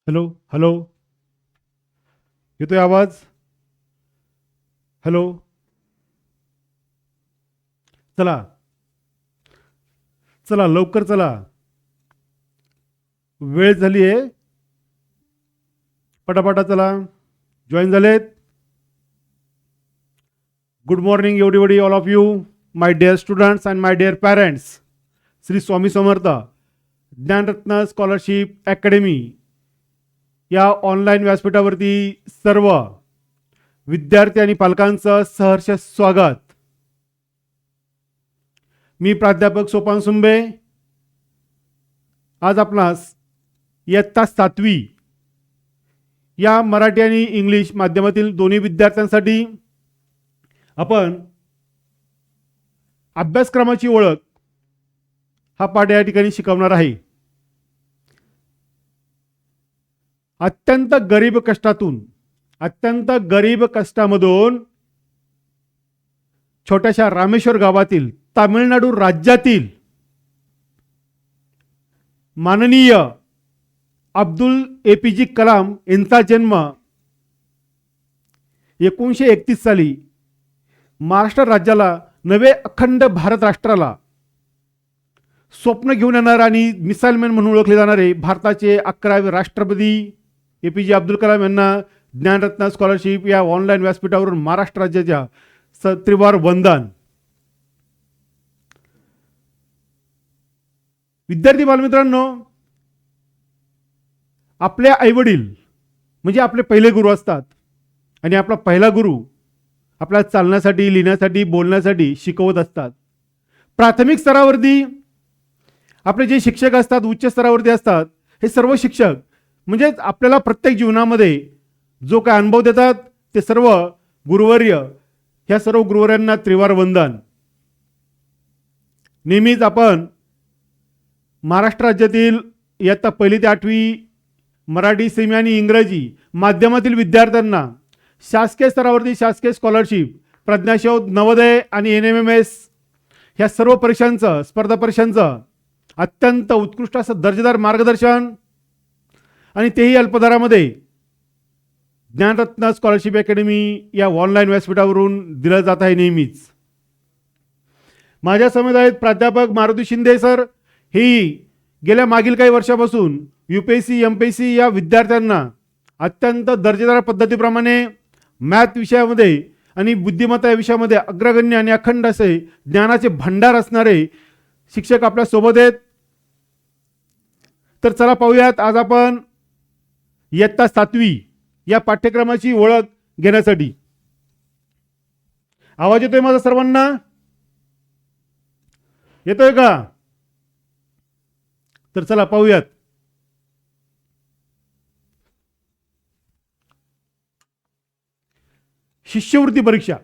Hello hello. येतोय आवाज? Hello. चला चला लवकर चला, वेळ झाली आहे. पटापटा चला. जॉईन झालेत? Good morning everybody, all of you, my dear students and my dear parents. Shri Swami Samarth Gyanratna Scholarship Academy या ऑनलाईन व्यासपीठावरती सर्व विद्यार्थी आणि पालकांचं सहर्ष स्वागत. मी प्राध्यापक सोपान सुंबे. आज आपणास इयत्ता 7वी या मराठी आणि इंग्लिश माध्यमातील दोन्ही विद्यार्थ्यांसाठी आपण अभ्यासक्रमाची ओळख हा पाठ या ठिकाणी शिकवणार आहे. अत्यंत गरीब कष्टामधून छोट्याशा रामेश्वर गावातील तामिळनाडू राज्यातील माननीय अब्दुल APJ कलाम यांचा जन्म 1931 साली महाराष्ट्र राज्याला नवे अखंड भारत राष्ट्राला स्वप्न घेऊन येणार आणि मिसाईल मॅन म्हणून ओळखले जाणारे भारताचे 11वे राष्ट्रपती APJ अब्दुल कलाम यांना ज्ञानरत्न स्कॉलरशिप या ऑनलाईन व्यासपीठावरून महाराष्ट्र राज्याच्या त्रिवार वंदन. विद्यार्थी बालमित्रांनो, आपले आईवडील म्हणजे आपले पहिले गुरु असतात आणि आपला पहिला गुरु आपल्याला चालण्यासाठी, लिहिण्यासाठी, बोलण्यासाठी शिकवत असतात. प्राथमिक स्तरावरती आपले जे शिक्षक असतात, उच्च स्तरावरती असतात, हे सर्व शिक्षक म्हणजे आपल्याला प्रत्येक जीवनामध्ये जो काय अनुभव देतात ते सर्व गुरुवर्य, ह्या सर्व गुरुवर्यांना त्रिवार वंदन. नेहमीच आपण महाराष्ट्र राज्यातील इयत्ता 1ली ते 8वी मराठी, सेमी आणि इंग्रजी माध्यमातील विद्यार्थ्यांना शासकीय स्तरावरती शासकीय स्कॉलरशिप, प्रज्ञाशोध, नवोदय आणि NMMS ह्या सर्व परीक्षांचं, स्पर्धा परीक्षांचं अत्यंत उत्कृष्ट असं दर्जेदार मार्गदर्शन आणि तेही अल्पदरामध्ये ज्ञानरत्न स्कॉलरशिप अकॅडमी या ऑनलाईन व्यासपीठावरून दिलं जात आहे. नेहमीच माझ्या समोर आहेत प्राध्यापक मारुती शिंदे सर. ही गेल्या मागील काही वर्षापासून UPSC MPSC या विद्यार्थ्यांना अत्यंत दर्जेदार पद्धतीप्रमाणे मॅथ विषयामध्ये आणि बुद्धिमत्ता या विषयामध्ये अग्रगण्य आणि अखंड असे ज्ञानाचे भंडार असणारे शिक्षक आपल्या सोबत आहेत. तर चला पाहूयात आज आपण इयत्ता 7वी या पाठ्यक्रमाची ओळख घेण्यासाठी. आवाज येतोय माझा सर्वांना? येतोय का? तर चला पाहूयात. शिष्यवृत्ती परीक्षा.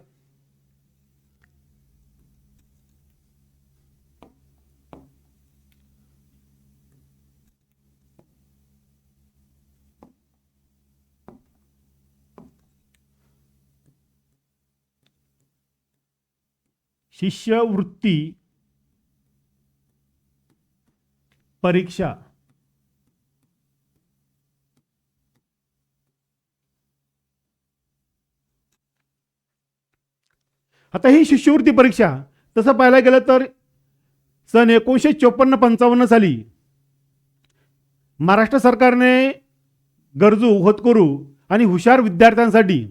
शिष्यवृत्ती परीक्षा आता ही शिष्यवृत्ती परीक्षा तसं पाहायला गेलं तर सन 1954-55 साली महाराष्ट्र सरकारने गरजू, होतकरू आणि हुशार विद्यार्थ्यांसाठी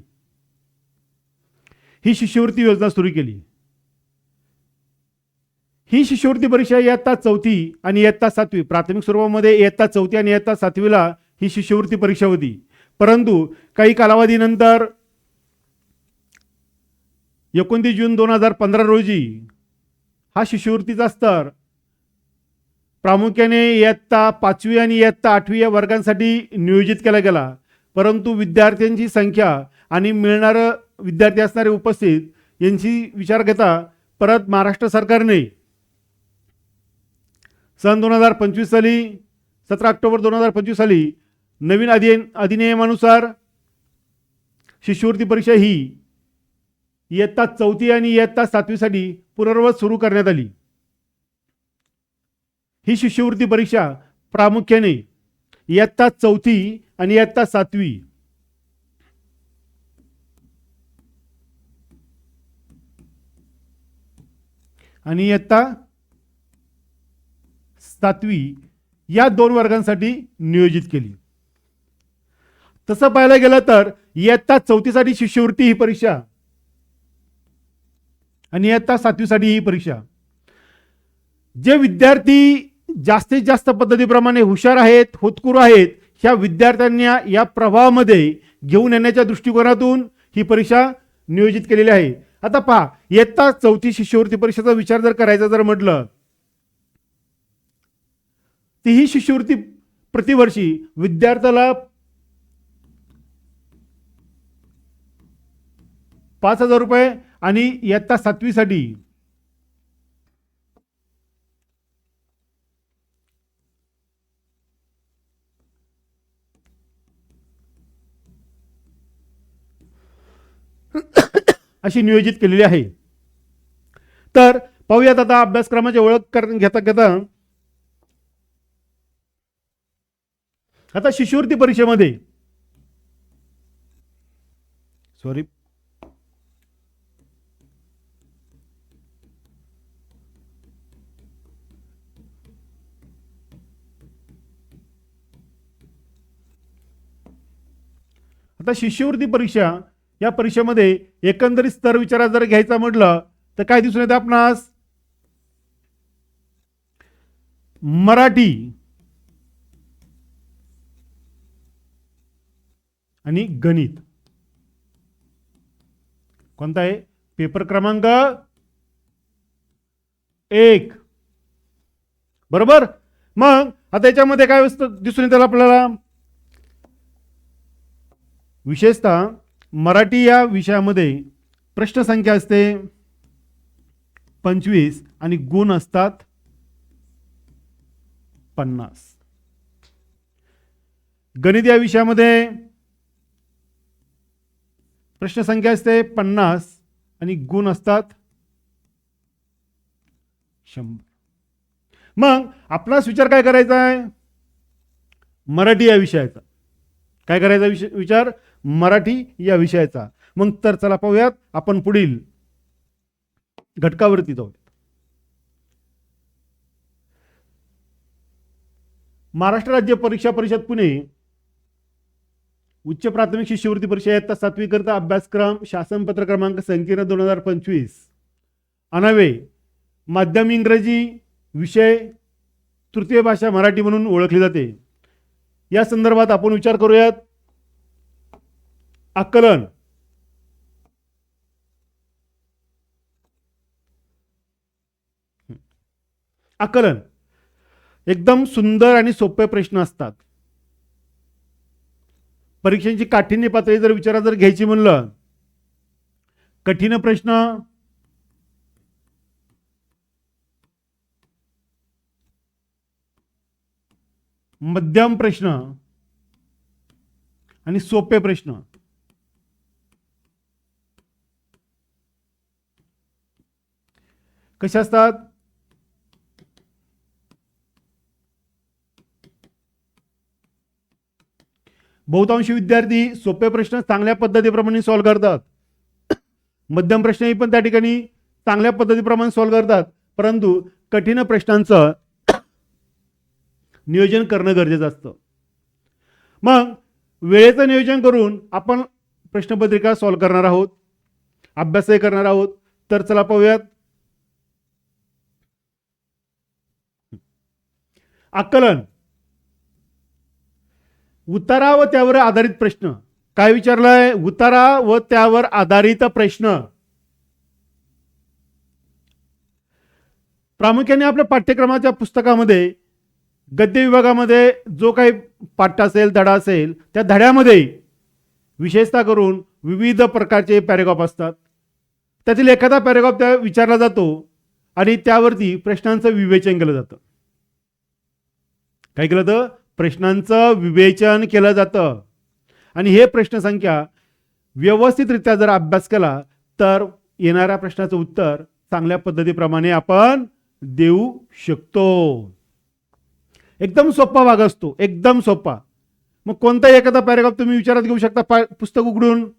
ही शिष्यवृत्ती योजना सुरू केली. ही शिष्यवृत्ती परीक्षा इयत्ता 4थी आणि इयत्ता 7वी, प्राथमिक स्वरूपामध्ये इयत्ता 4थी आणि इयत्ता 7वीला ही शिष्यवृत्ती परीक्षा होती. परंतु काही कालावधीनंतर 29 जून 2015 रोजी हा शिष्यवृत्तीचा स्तर प्रामुख्याने इयत्ता 5वी आणि इयत्ता 8वी या वर्गांसाठी नियोजित केला गेला. परंतु विद्यार्थ्यांची संख्या आणि मिळणारे विद्यार्थी असणारे उपस्थित यांची विचार घेता परत महाराष्ट्र सरकारने सन 2025 साली 17 ऑक्टोबर 2025 साली नवीन अधिनियमानुसार शिष्यवृत्ती परीक्षा ही इयत्ता 4थी आणि इयत्ता 7वीसाठी पूर्ववत सुरू करण्यात आली. ही शिष्यवृत्ती परीक्षा प्रामुख्याने इयत्ता 4थी आणि इयत्ता 7वी. आणि इयत्ता 7वी या 2 वर्गांसाठी नियोजित केली. तसं पाहायला गेलं तर इयत्ता 4थी साठी शिष्यवृत्ती ही परीक्षा आणि इयत्ता 7वी साठी ही परीक्षा. जे विद्यार्थी जास्तीत जास्त पद्धतीप्रमाणे हुशार आहेत, होतकरू आहेत, ह्या विद्यार्थ्यांना या प्रवाहामध्ये घेऊन येण्याच्या दृष्टिकोनातून ही परीक्षा नियोजित केलेली आहे. आता पहा, इयत्ता 4थी शिष्यवृत्ती परीक्षेचा विचार जर करायचा जर म्हटलं, ती ही शिष्यवृत्ती प्रतिवर्षी विद्यार्थ्याला 5,000 रुपये आणि इयत्ता 7वी साठी अशी नियोजित केलेली आहे. तर पाहूयात आता अभ्यासक्रमाची ओळख घेता घेता आता शिष्यवृत्ती परीक्षेमध्ये आता शिष्यवृत्ती परीक्षा या परीक्षेमध्ये एकंदरीत स्तर विचारात जर घ्यायचा म्हटलं तर काय दिसून येतं आपणास? मराठी आणि गणित. कोणता आहे? पेपर क्रमांक 1. बरोबर. मग आता याच्यामध्ये काय दिसून येतं आपल्याला? विशेषतः मराठी या विषयामध्ये प्रश्न संख्या असते 25 आणि गुण असतात 50. गणित या विषयामध्ये प्रश्न संख्या असते 50 आणि गुण असतात 100. मग आपणास विचार काय करायचा आहे? मराठी या विषयाचा. काय करायचा विचार? मराठी या विषयाचा. मग तर चला पाहूयात आपण पुढील घटकावरती जाऊ. महाराष्ट्र राज्य परीक्षा परिषद पुणे उच्च प्राथमिक शिष्यवृत्ती परीक्षा इयत्ता 7वी करता अभ्यासक्रम शासन पत्र क्रमांक संकीर्ण 2025 अनावे माध्यम इंग्रजी विषय तृतीय भाषा मराठी म्हणून ओळखली जाते. या संदर्भात आपण विचार करूयात. आकलन. आकलन एकदम सुंदर आणि सोपे प्रश्न असतात. परीक्षेची काठिण्य पातळी जर विचारात जर घ्यायची म्हणलं, कठीण प्रश्न, मध्यम प्रश्न आणि सोपे प्रश्न. कसे असतात? बहुतांश विद्यार्थी सोपे प्रश्न चांगल्या पद्धतीप्रमाणे सॉल्व्ह करतात. मध्यम प्रश्नही पण त्या ठिकाणी चांगल्या पद्धतीप्रमाणे सॉल्व्ह करतात, परंतु कठीण प्रश्नांचं नियोजन करणं गरजेचं असतं. मग वेळेचं नियोजन करून आपण प्रश्नपत्रिका सॉल्व्ह करणार आहोत, अभ्यासही करणार आहोत. तर चला पाहूयात. आकलन. उतारा व त्यावर आधारित प्रश्न. काय विचारलंय? उतारा व त्यावर आधारित प्रश्न. प्रामुख्याने आपल्या पाठ्यक्रमाच्या पुस्तकामध्ये गद्य विभागामध्ये जो काही पाठ असेल, धडा असेल, त्या धड्यामध्ये विशेषतः करून विविध प्रकारचे पॅरेग्राफ असतात. त्यातील एखादा पॅरेग्राफ त्या विचारला जातो आणि त्यावरती प्रश्नांचं विवेचन केलं जातं. काय केलं जातं? प्रश्नांचं विवेचन केलं जातं. आणि हे प्रश्न संख्या व्यवस्थितरित्या जर अभ्यास केला तर येणाऱ्या प्रश्नाचं उत्तर चांगल्या पद्धतीप्रमाणे आपण देऊ शकतो. एकदम सोपा भाग असतो, एकदम सोपा. मग कोणताही एखादा पॅराग्राफ तुम्ही विचारात घेऊ शकता पुस्तक उघडून,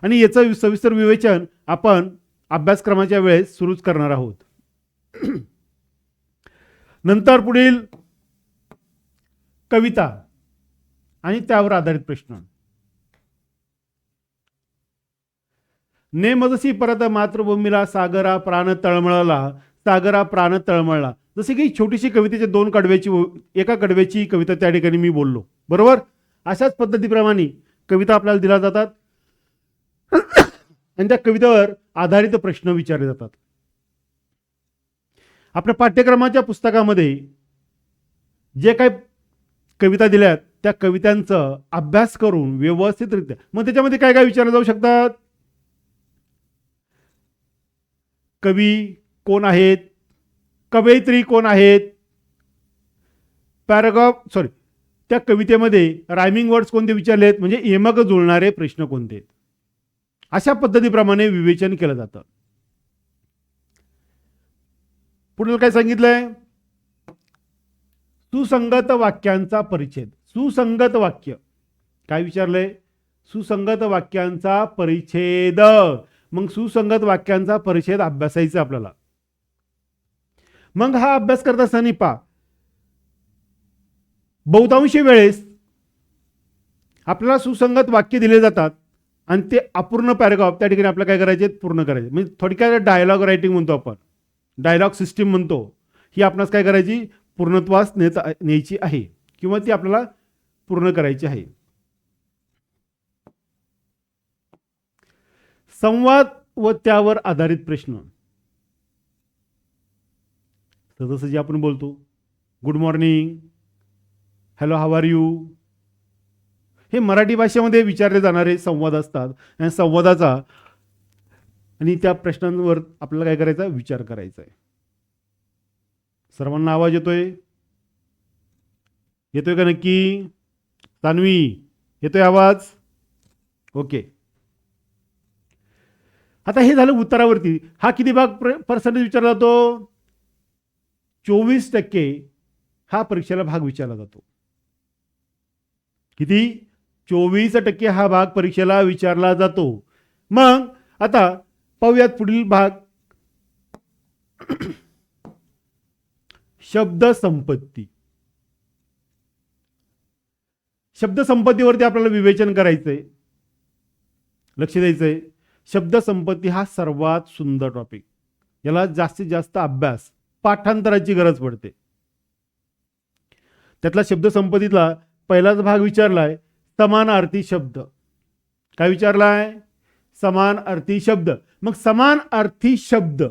आणि याचं सविस्तर विवेचन आपण अभ्यासक्रमाच्या वेळेस सुरूच करणार आहोत. नंतर पुढील कविता आणि त्यावर आधारित प्रश्न. नेमजसी परत मातृभूमीला सागरा प्राण तळमळला, सागरा प्राण तळमळला. जसे की छोटीशी कवितेच्या दोन कडव्याची, एका कडव्याची कविता त्या ठिकाणी मी बोललो, बरोबर. अशाच पद्धतीप्रमाणे कविता आपल्याला दिल्या जातात आणि त्या कवितेवर आधारित प्रश्न विचारले जातात. आपल्या पाठ्यक्रमाच्या पुस्तकामध्ये जे काही कविता दिल्यात त्या कवितांचा अभ्यास करून व्यवस्थितरित्या, मग त्याच्यामध्ये काय काय विचारले जाऊ शकतात. कवी कोण आहेत, कवयित्री कोण आहेत, त्या कवितेमध्ये रायमिंग वर्ड्स कोणते विचारले आहेत, म्हणजे यमक जुळणारे प्रश्न कोणते आहेत. अशा पद्धतीप्रमाणे विवेचन केलं जातं. पुढे काय सांगितलंय, सुसंगत वाक्यांचा परिच्छेद. सुसंगत वाक्य काय विचारलंय, सुसंगत वाक्यांचा परिच्छेद. मग सुसंगत वाक्यांचा परिच्छेद अभ्यासायचा आपल्याला. मग हा अभ्यास करत असताना पहा, बहुतांशी वेळेस आपल्याला सुसंगत वाक्य दिले जातात आणि ते अपूर्ण पॅराग्राफ त्या ठिकाणी आपल्याला काय करायचे, पूर्ण करायचे. म्हणजे थोडक्यात डायलॉग रायटिंग म्हणतो आपण, डायलॉग सिस्टीम म्हणतो. ही आपणास काय करायची, पूर्णत्वास न्यायची आहे किंवा ती आपल्याला पूर्ण करायची आहे. संवाद व त्यावर आधारित प्रश्न. जसं जे आपण बोलतो, good morning, hello, how are you, हे मराठी भाषेमध्ये विचारले जाणारे संवाद असतात. आणि संवादाचा आणि त्या प्रश्नांवर आपल्याला काय करायचा, विचार करायचा आहे. सर्वांना आवाज येतोय, येतोय का नक्की. सान्वी, येतोय आवाज, ओके. आता हे झालं उत्तरावरती. हा किती भाग पर्सेंटेज विचारला जातो, 24% हा परीक्षेला भाग विचारला जातो. किती, 24% हा भाग परीक्षेला विचारला जातो. मग आता पाहूयात पुढील भाग, शब्द संपत्ती. शब्द संपत्तीवरती आपल्याला विवेचन करायचंय, लक्ष द्यायचंय. शब्द संपत्ती हा सर्वात सुंदर टॉपिक. याला जास्तीत जास्त अभ्यास, पाठांतराची गरज पडते. त्यातला शब्द संपत्तीतला पहिलाच भाग विचारलाय समानार्थी शब्द. काय विचारलाय, समानार्थी शब्द. मग समानार्थी शब्द,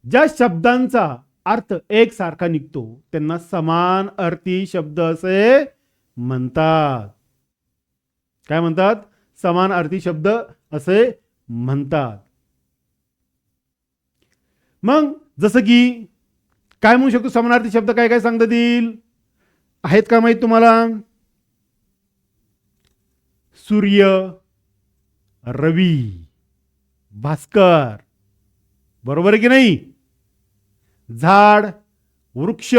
ज्या शब्दांचा अर्थ एकसारखा निघतो त्यांना समानार्थी शब्द असे म्हणतात. काय म्हणतात, समानार्थी शब्द असे म्हणतात. मग जसं की काय म्हणू शकतो, समानार्थी शब्द काय काय सांगता येईल, आहेत का माहित तुम्हाला. सूर्य, रवी, भास्कर, बरोबर आहे की नाही. झाड, वृक्ष,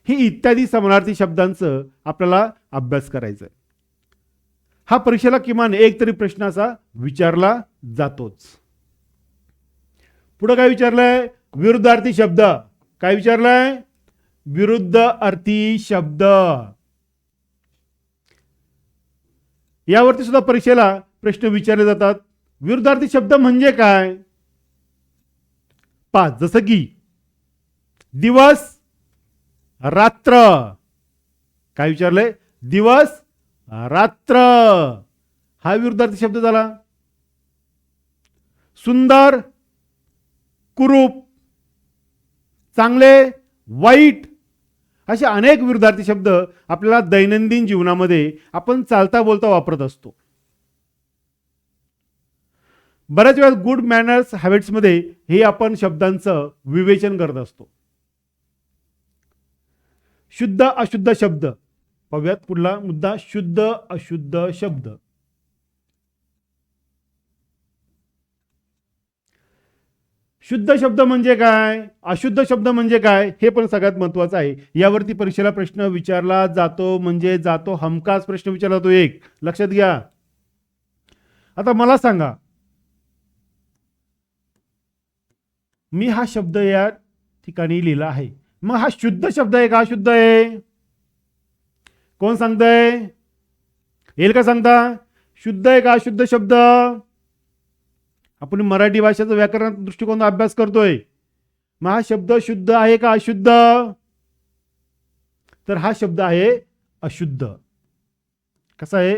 ही इत्यादी समानार्थी शब्दांचं आपल्याला अभ्यास करायचा आहे. हा परीक्षेला किमान एक तरी प्रश्न असा विचारला जातोच. पुढे काय विचारलंय, विरुद्धार्थी शब्द. काय विचारलंय, विरुद्ध अर्थी शब्द. यावरती सुद्धा परीक्षेला प्रश्न विचारले जातात. विरुद्धार्थी शब्द म्हणजे काय, पाच. जसं की दिवस, रात्र. काय विचारलंय, दिवस, रात्र, हा विरुद्धार्थी शब्द झाला. सुंदर, कुरूप, चांगले, वाईट, असे अनेक विरुद्धार्थी शब्द आपल्याला दैनंदिन जीवनामध्ये आपण चालता बोलता वापरत असतो. बऱ्याच वेळा गुड मॅनर्स हॅबिट्स मध्ये हे आपण शब्दांचं विवेचन करत असतो. शुद्ध अशुद्ध शब्द. पाहूयात पुढला मुद्दा, शुद्ध अशुद्ध शब्द. शुद्ध शब्द म्हणजे काय, अशुद्ध शब्द म्हणजे काय, हे पण सगळ्यात महत्वाचं आहे. यावरती परीक्षेला प्रश्न विचारला जातो, म्हणजे जातो, हमखास प्रश्न विचारला जातो. एक लक्षात घ्या. आता मला सांगा, मी हा शब्द या ठिकाणी लिहिला आहे, मग हा शुद्ध शब्द आहे का अशुद्ध आहे? कोण सांगतंय? येईल का सांगता? शुद्ध आहे का अशुद्ध शब्द? आपण मराठी भाषेचा व्याकरण दृष्टिकोन अभ्यास करतोय. मग हा शब्द शुद्ध आहे का अशुद्ध? तर हा शब्द आहे अशुद्ध. कसा आहे?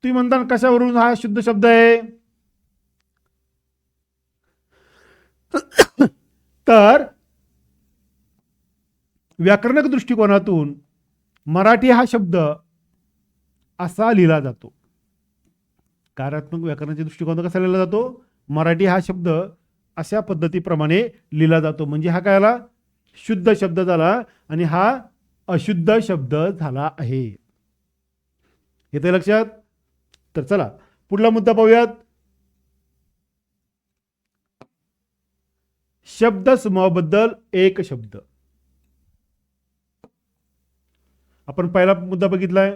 तुम्ही म्हणता कशावरून हा शुद्ध शब्द आहे? तर व्याकरणिक दृष्टिकोनातून मराठी हा शब्द असा लिहिला जातो. कार्यात्मक व्याकरणाच्या दृष्टिकोनातून कसा लिहिला जातो? मराठी हा शब्द अशा पद्धतीप्रमाणे लिहिला जातो. म्हणजे हा काय आला? शुद्ध शब्द झाला आणि हा अशुद्ध शब्द झाला आहे. येते लक्षात? तर चला पुढला मुद्दा पाहूयात. शब्द समूहाबद्दल एक शब्द. आपण पहिला मुद्दा बघितलाय,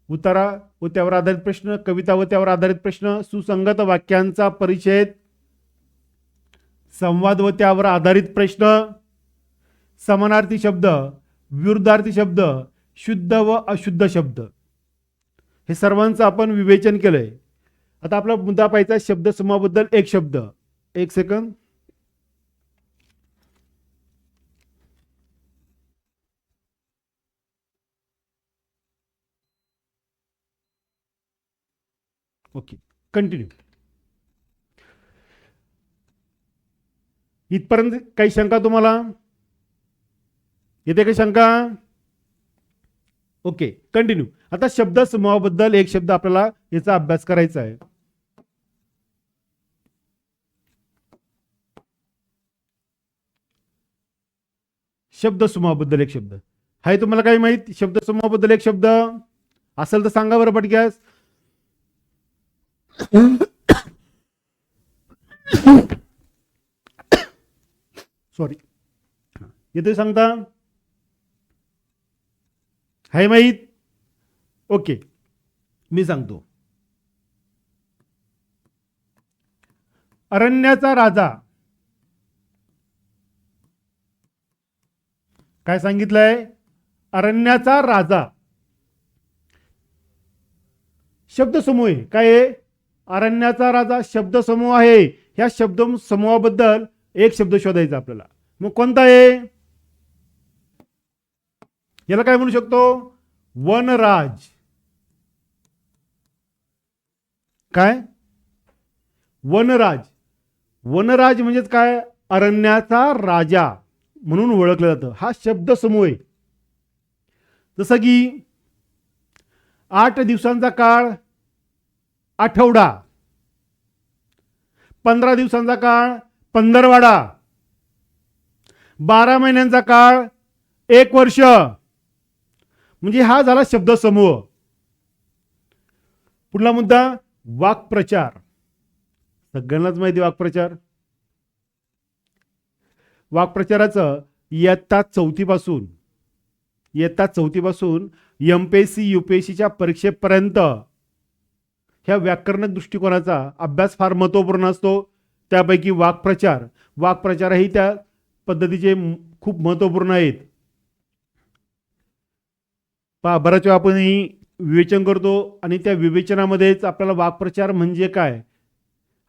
उतारा व त्यावर आधारित प्रश्न, कविता व त्यावर आधारित प्रश्न, सुसंगत वाक्यांचा परिच्छेद, संवाद व त्यावर आधारित प्रश्न, समानार्थी शब्द, विरुद्धार्थी शब्द, शुद्ध व अशुद्ध शब्द, हे सर्वांचं आपण विवेचन केलंय. आता आपला मुद्दा पाहायचा शब्द समूहाबद्दल एक शब्द. एक सेकंद. Okay, continue. इथपर्यंत काही शंका तुम्हाला येते? काही शंका? Okay, continue. आता शब्द समूहाबद्दल एक शब्द आपल्याला याचा अभ्यास करायचा आहे. शब्द समूहाबद्दल एक शब्द आहे. तुम्हाला काही माहित शब्द समूहाबद्दल एक शब्द असेल तर सांगा बरं पटक्यास. सॉरी, येते सांगता? आहे माहित? ओके, मी सांगतो. अरण्याचा राजा. काय सांगितलंय? अरण्याचा राजा शब्द समूह आहे. काय आहे? अरण्याचा राजा शब्द समूह आहे. ह्या शब्द समूहाबद्दल एक शब्द शोधायचा आपल्याला. मग कोणता आहे? याला काय म्हणू शकतो? वनराज. काय? वनराज. वनराज म्हणजेच काय? अरण्याचा राजा म्हणून ओळखलं जातं. हा शब्द समूह आहे. जसं की 8 दिवसांचा काळ आठवडा, 15 दिवसांचा काळ पंधरवाडा, 12 महिन्यांचा काळ 1 वर्ष, म्हणजे हा झाला शब्द समूह. पुढला मुद्दा वाक्प्रचार. सगळ्यांनाच माहिती वाक्प्रचार. वाक्प्रचाराचं इयत्ता चौथीपासून एमपीएससी यूपीएससीच्या परीक्षेपर्यंत ह्या व्याकरणिक दृष्टिकोनाचा अभ्यास फार महत्वपूर्ण असतो. त्यापैकी वाक्प्रचारही त्या पद्धतीचे खूप महत्वपूर्ण आहेत. बऱ्याच वेळा आपण विवेचन करतो आणि त्या विवेचनामध्येच आपल्याला वाक्प्रचार म्हणजे काय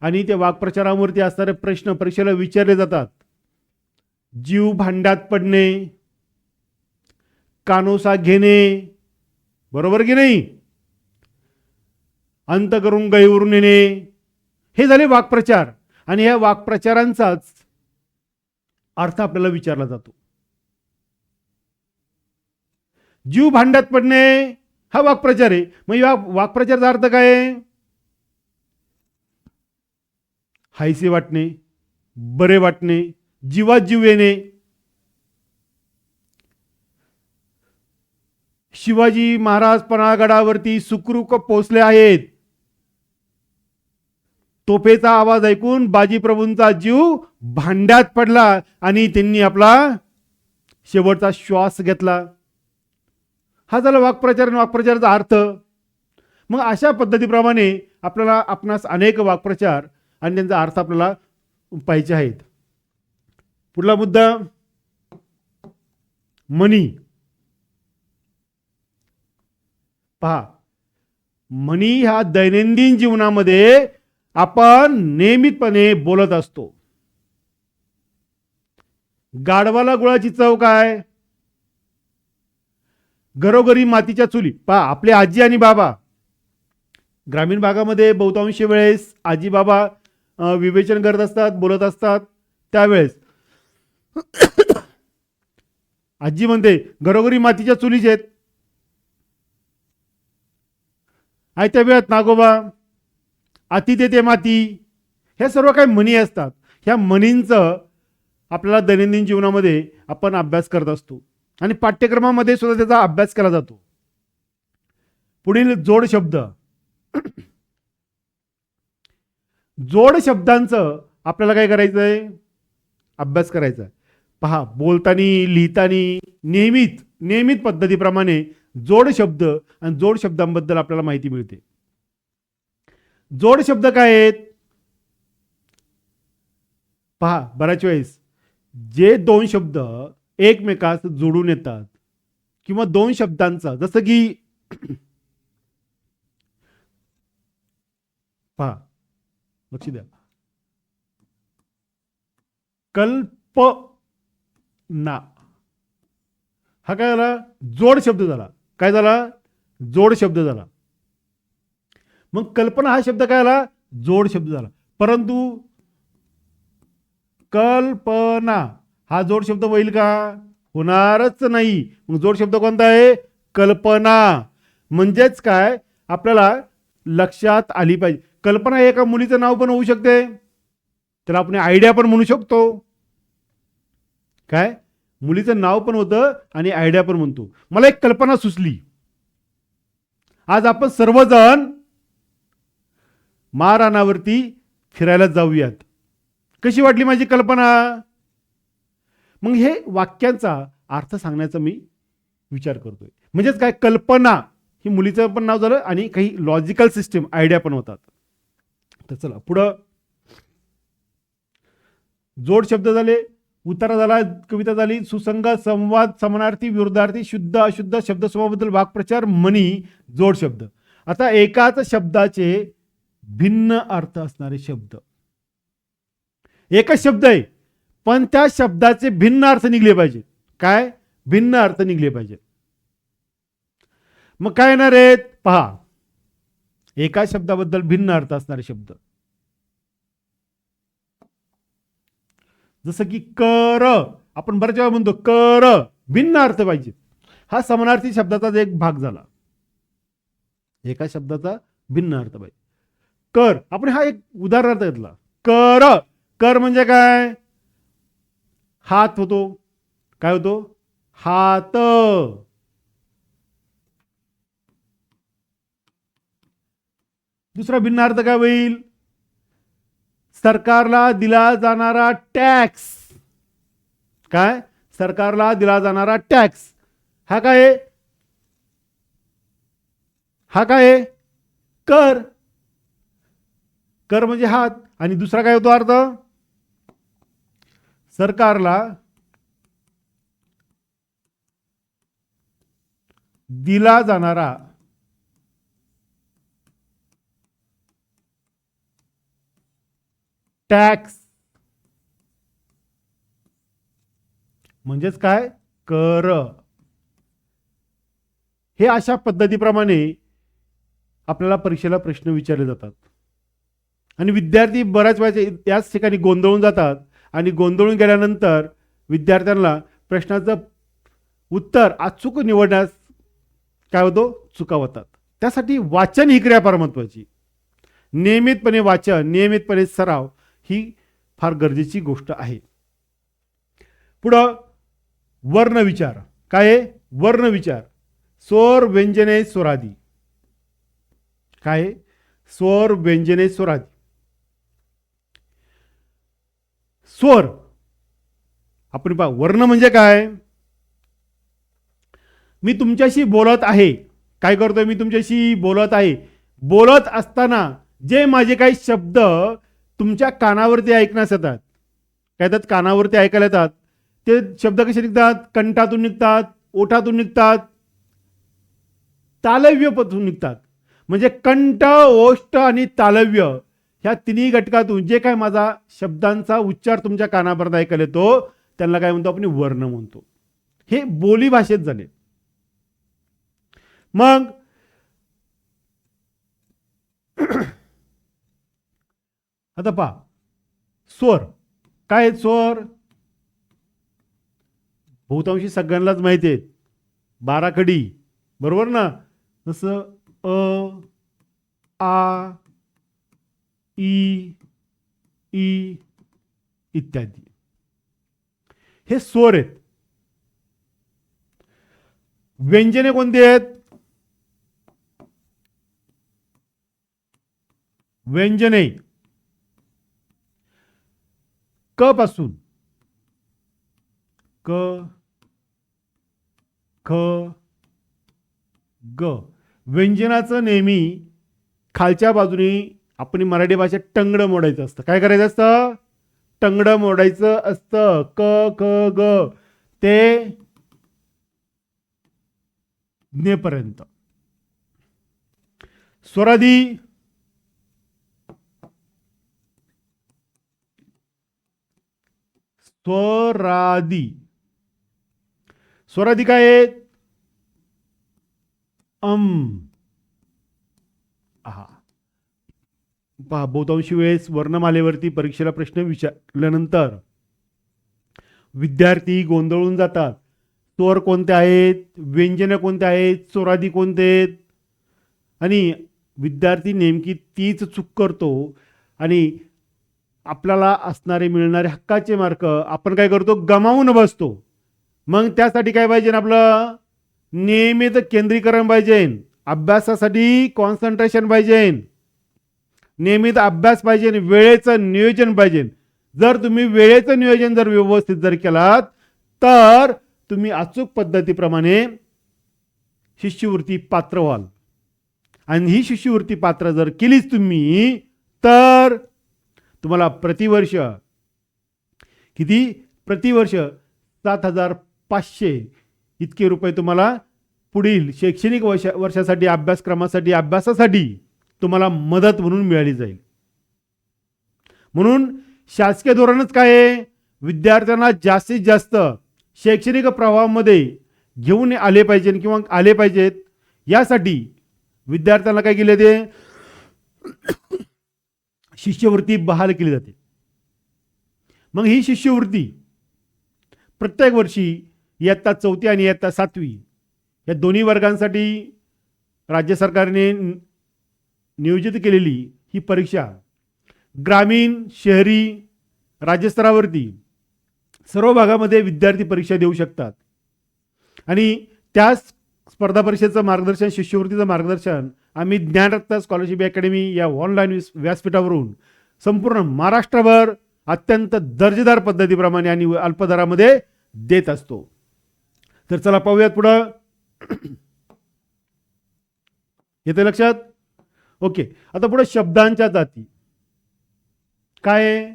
आणि त्या वाक्प्रचारावरती असणारे प्रश्न परीक्षेला विचारले जातात. जीव भांड्यात पडणे, कानोसा घेणे, बरोबर की नाही, अंत करून गैवरून येणे, हे झाले वाक्प्रचार. आणि या वाक्प्रचारांचाच अर्थ आपल्याला विचारला जातो. जीव भांड्यात पडणे हा वाक्प्रचार आहे. मग या वाक्प्रचाराचा अर्थ काय आहे? हायसे वाटणे, बरे वाटणे, जीवात जीव येणे. शिवाजी महाराज पन्हाळगडावरती सुखरूप पोहोचले आहेत. तोफेचा आवाज ऐकून बाजीप्रभूंचा जीव भांड्यात पडला आणि त्यांनी आपला शेवटचा श्वास घेतला. हा झाला वाक्प्रचार आणि वाक्प्रचाराचा अर्थ. मग अशा पद्धतीप्रमाणे आपल्याला आपणास अनेक वाक्प्रचार आणि त्यांचा अर्थ आपल्याला पाहिजे आहेत. पुढला मुद्दा म्हणी. पहा, म्हणी ह्या दैनंदिन जीवनामध्ये आपण नियमितपणे बोलत असतो. गाढवाला गुळाची चव काय? घरोघरी मातीच्या चुली. पहा, आपले आजी आणि बाबा, ग्रामीण भागामध्ये बहुतांश वेळेस आजी बाबा विवेचन करत असतात, बोलत असतात. त्यावेळेस आजी म्हणते घरोघरी मातीच्या चुलीच आहेत. आयत्या वेळात नागोबा, अति तेथे माती, हे सर्व काही म्हणी असतात. ह्या म्हणींचं आपल्याला दैनंदिन जीवनामध्ये आपण अभ्यास करत असतो आणि पाठ्यक्रमामध्ये सुद्धा त्याचा अभ्यास केला जातो. पुढील जोड शब्द. जोड शब्दांचं आपल्याला काय करायचंय? अभ्यास करायचा. पहा, बोलताना लिहिताना नियमित पद्धतीप्रमाणे जोड शब्द आणि जोड शब्दांबद्दल आपल्याला माहिती मिळते. जोड शब्द काय आहेत? पहा, बऱ्याच वेळेस जे दोन शब्द एकमेकास जोडून येतात किंवा दोन शब्दांचा, जसं की पहा, लक्ष द्या, कल्पना हा काय झाला? जोड शब्द झाला. काय झाला? जोड शब्द झाला. मग कल्पना हा शब्द काय झाला? जोड शब्द झाला. परंतु कल्पना हा जोड शब्द होईल का? होणारच नाही. मग जोड शब्द कोणता आहे? कल्पना. म्हणजेच काय, आपल्याला लक्षात आली पाहिजे. कल्पना हे एका मुलीचं नाव पण होऊ शकते, त्याला आपण आयडिया पण म्हणू शकतो. काय, मुलीचं नाव पण होतं आणि आयडिया पण म्हणतो. मला एक कल्पना सुचली, आज आपण सर्वजण महाराणावरती फिरायला जाऊयात. कशी वाटली माझी कल्पना? मग हे वाक्यांचा अर्थ सांगण्याचा मी विचार करतोय. म्हणजेच काय, कल्पना ही मुलीचं पण नाव झालं आणि काही लॉजिकल सिस्टीम, आयडिया पण होतात. तर चला पुढं. जोड शब्द झाले, उतारा झाला, कविता झाली, सुसंगत, संवाद, समानार्थी, विरुद्धार्थी, शुद्ध अशुद्ध शब्दसमूहाबद्दल वाक्प्रचार, म्हणी, जोड शब्द. आता एकाच शब्दाचे भिन्न अर्थ असणारे शब्द. एकच शब्द आहे पण त्या शब्दाचे भिन्न अर्थ निघले पाहिजे. काय? भिन्न अर्थ निघले पाहिजे. मग काय येणार आहेत? पहा, एका शब्दाबद्दल भिन्न अर्थ असणारे शब्द, जसं की कर. आपण बऱ्याच वेळा म्हणतो कर, भिन्न अर्थ पाहिजे. हा समानार्थी शब्दाचा एक भाग झाला. एका शब्दाचा भिन्न अर्थ पाहिजे. कर, आपण हा एक उदाहरणार्थ घेतला. कर, कर म्हणजे काय? हात होतो. काय होतो? हात. दुसरा भिन्न अर्थ काय होईल? सरकारला दिला जाणारा टॅक्स. काय? सरकारला दिला जाणारा टॅक्स. हा काय? हा काय? कर. कर म्हणजे हात. आणि दुसरा काय होतो अर्थ? सरकारला दिला जाणारा टॅक्स. म्हणजेच काय? कर. हे अशा पद्धतीप्रमाणे आपल्याला परीक्षेला प्रश्न विचारले जातात आणि विद्यार्थी बऱ्याच वेळा याच ठिकाणी गोंधळून जातात आणि गोंधळून गेल्यानंतर विद्यार्थ्यांना प्रश्नाचं उत्तर अचूक निवडण्यास काय होतो? चुका होतात. त्यासाठी वाचन ही क्रिया फार महत्त्वाची. नियमितपणे वाचन, नियमितपणे सराव ही फार गरजेची गोष्ट आहे. पुढं वर्णविचार. काय आहे? वर्णविचार. स्वर, व्यंजने, स्वरादी. काय? स्वर, व्यंजने, स्वरादी. स्वर. आपण पहा वर्ण म्हणजे काय. मी तुमच्याशी बोलत आहे. काय करतोय मी तुमच्याशी बोलत आहे. बोलत असताना जे माझे काही शब्द तुमच्या कानावरती ऐकण्यास येतात, काय येतात कानावरती ऐकायला येतात, ते शब्द कसे निघतात. कंठातून निघतात, ओठातून निघतात, तालव्यपासून निघतात. म्हणजे कंठ, ओष्ठ आणि तालव्य ह्या तिन्ही घटकातून जे काय माझा शब्दांचा उच्चार तुमच्या कानापर्यंत ऐकायला येतो त्यांना काय म्हणतो आपण वर्ण म्हणतो. हे बोली भाषेत झाले. मग आता पहा स्वर काय आहेत. स्वर बहुतांशी सगळ्यांनाच माहिती आहेत. 12 खडी बरोबर ना. जसं अ, आ, ई, ई इत्यादी हे स्वर आहेत. व्यंजने कोणती आहेत. व्यंजने क पासून क, ख, ग. व्यंजनाचं नेहमी खालच्या बाजूने आपण मराठी भाषेत टंगडं मोडायचं असतं. काय करायचं असतं. टंगडं मोडायचं असतं. क, ख, ग ते नेपर्यंत. स्वरादी स्वरादी स्वरादी काय आहेत. आहा पहा बहुतांशी वेळेस वर्णमालेवरती परीक्षेला प्रश्न विचारल्यानंतर विद्यार्थी गोंधळून जातात. स्वर कोणते आहेत, व्यंजन कोणते आहेत, स्वरादी कोणते आहेत. आणि विद्यार्थी नेमकी तीच चूक करतो आणि आपल्याला असणारे मिळणारे हक्काचे मार्क आपण काय करतो गमावून बसतो. मग त्यासाठी काय पाहिजे आपलं नियमित केंद्रीकरण पाहिजे. अभ्यासासाठी कॉन्सन्ट्रेशन पाहिजे. नियमित अभ्यास पाहिजे. वेळेचं नियोजन पाहिजे. जर तुम्ही वेळेचं नियोजन जर व्यवस्थित जर केलात तर तुम्ही अचूक पद्धतीप्रमाणे शिष्यवृत्ती पात्र व्हाल. आणि ही शिष्यवृत्ती पात्र जर केलीच तुम्ही तर तुम्हाला प्रतिवर्ष किती प्रतिवर्ष 7,500 इतके रुपये तुम्हाला पुढील शैक्षणिक वर्षासाठी अभ्यासासाठी तुम्हाला मदत म्हणून मिळाली जाईल. म्हणून शासकीय धोरणच काय आहे. विद्यार्थ्यांना जास्तीत जास्त शैक्षणिक प्रवाहामध्ये घेऊन आले पाहिजे किंवा आले पाहिजेत. यासाठी विद्यार्थ्यांना काय केले ते शिष्यवृत्ती बहाल केली जाते. मग ही शिष्यवृत्ती प्रत्येक वर्षी इयत्ता 4थी आणि इयत्ता 7वी या दोन्ही वर्गांसाठी राज्य सरकारने नियोजित केलेली ही परीक्षा ग्रामीण, शहरी, राज्यस्तरावरती सर्व भागामध्ये विद्यार्थी परीक्षा देऊ शकतात. आणि त्या स्पर्धा परीक्षेचं मार्गदर्शन, शिष्यवृत्तीचं मार्गदर्शन आम्ही ज्ञानरत्न स्कॉलरशिप अकॅडमी या ऑनलाईन व्यासपीठावरून संपूर्ण महाराष्ट्रभर अत्यंत दर्जेदार पद्धतीप्रमाणे आणि अल्प दरामध्ये देत असतो. तर चला पाहूयात पुढं. येते लक्षात. ओके. आता पुढे शब्दांच्या जाती काय आहे.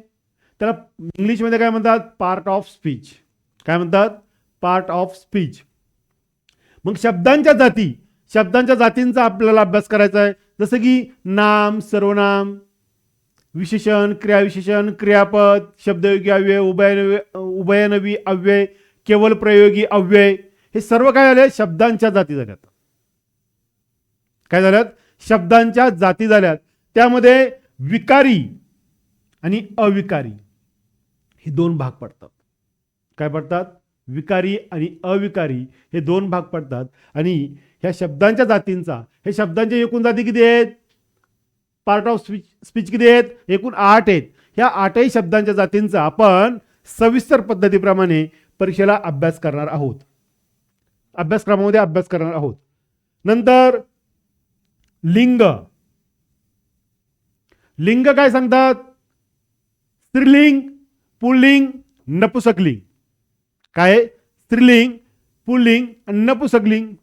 त्याला इंग्लिशमध्ये काय म्हणतात पार्ट ऑफ स्पीच. काय म्हणतात पार्ट ऑफ स्पीच. मग शब्दांच्या जातींचा आपल्याला अभ्यास करायचा आहे. जसं की नाम, सर्वनाम, विशेषण, क्रियाविशेषण, क्रियापद, शब्दयोगी अव्यय, उभयनवी अव्यय, केवल प्रयोगी अव्यय हे सर्व काय झाले शब्दांच्या जाती झाल्यात. काय झाल्यात शब्दांच्या जाती झाल्यात. त्यामध्ये विकारी आणि अविकारी हे दोन भाग पडतात. काय पडतात विकारी आणि अविकारी हे दोन भाग पडतात. आणि ह्या शब्दांच्या जातींचा हे शब्दांच्या एकूण जाती किती आहेत पार्ट ऑफ स्पीच किती आहेत एकूण 8 आहेत. ह्या 8ही शब्दांच्या जातींचा आपण सविस्तर पद्धतीप्रमाणे परीक्षेला अभ्यास करणार आहोत. अभ्यासक्रमामध्ये अभ्यास करणार आहोत. नंतर लिंग. लिंग काय सांगतात स्त्रीलिंग, पुल्लिंग, नपुसकलिंग. काय आहे? स्त्रीलिंग, पुल्लिंग आणि नपुसकलिंग.